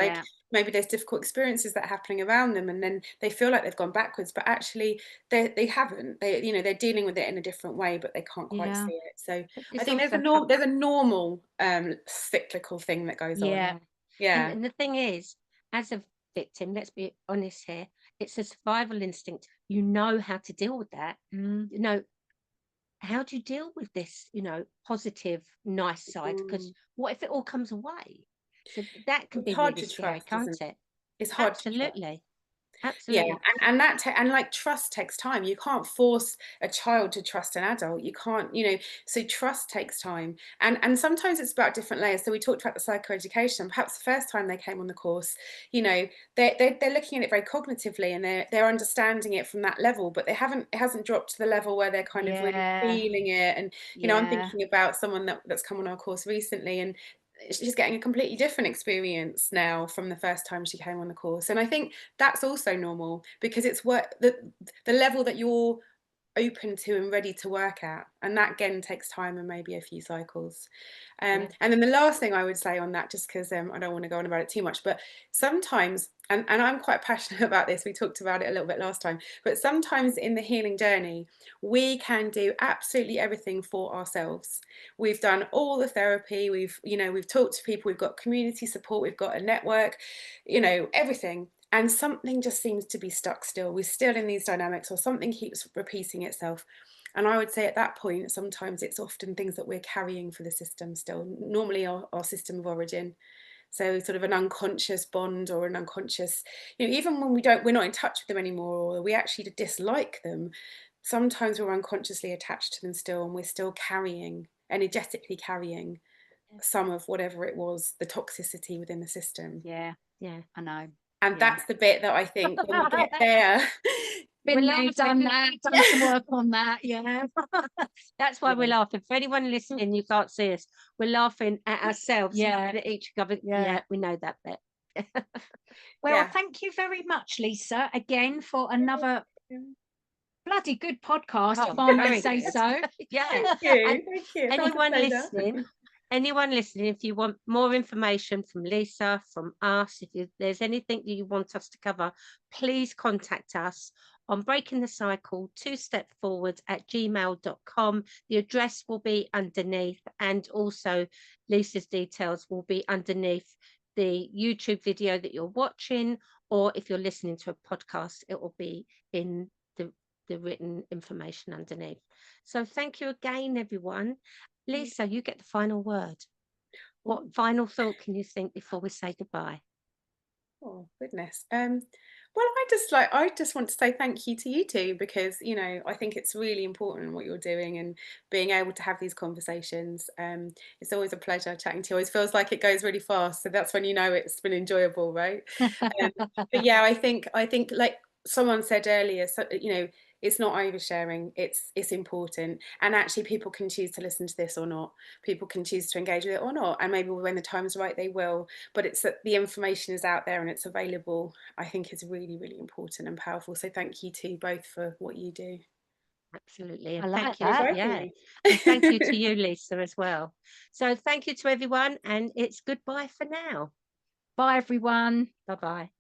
maybe there's difficult experiences that are happening around them, and then they feel like they've gone backwards, but actually they haven't. They're dealing with it in a different way, but they can't quite see it. So I think there's a normal cyclical thing that goes on. Yeah. And the thing is, as a victim, let's be honest here, it's a survival instinct. You know how to deal with that. How do you deal with this, positive, nice side? Because what if it all comes away? So that can be really scary, can't it? It's hard. Absolutely. Absolutely. and and like trust takes time. You can't force a child to trust an adult. You can't, so trust takes time. And sometimes it's about different layers. So we talked about the psychoeducation. Perhaps the first time they came on the course, they're looking at it very cognitively, and they're understanding it from that level, but it hasn't dropped to the level where they're kind of really feeling it. And I'm thinking about someone that's come on our course recently, and she's getting a completely different experience now from the first time she came on the course. And I think that's also normal, because it's the level that you're open to and ready to work at, and that again takes time and maybe a few cycles. And then the last thing I would say on that, just because I don't want to go on about it too much, but sometimes, and I'm quite passionate about this, we talked about it a little bit last time, but sometimes in the healing journey we can do absolutely everything for ourselves. We've done all the therapy, we've talked to people, we've got community support, we've got a network, everything, and something just seems to be stuck still. We're still in these dynamics, or something keeps repeating itself. And I would say at that point, sometimes it's often things that we're carrying for the system still, normally our system of origin. So sort of an unconscious bond, or an unconscious, even when we're not in touch with them anymore, or we actually dislike them, sometimes we're unconsciously attached to them still, and we're still energetically carrying some of whatever it was, the toxicity within the system. Yeah, I know. And that's the bit that I think when we get there, done some work on that. Yeah. That's why we're laughing. For anyone listening, you can't see us. We're laughing at ourselves. At each other. Yeah, we know that bit. Well, thank you very much, Lisa, again for another bloody good podcast, if I may say so. Thank you. Anyone listening, if you want more information from Lisa, from us, if there's anything that you want us to cover, please contact us on Breaking the Cycle 2stepforward@gmail.com. The address will be underneath, and also Lisa's details will be underneath the YouTube video that you're watching, or if you're listening to a podcast, it will be in the written information underneath. So thank you again, everyone. Lisa, you get the final word. What final thought can you think before we say goodbye? Oh, goodness. Well, I just want to say thank you to you two, because I think it's really important what you're doing, and being able to have these conversations. It's always a pleasure chatting to you. It always feels like it goes really fast, so that's when it's been enjoyable, right? But yeah, I think like someone said earlier, so, it's not oversharing, it's important, and actually people can choose to listen to this or not. People can choose to engage with it or not, and maybe when the time's right they will, but it's that the information is out there and it's available, I think is really, really important and powerful. So thank you to both for what you do. Absolutely. And thank you. And thank you to you, Lisa, as well. So thank you to everyone, and it's goodbye for now. Bye, everyone. Bye-bye.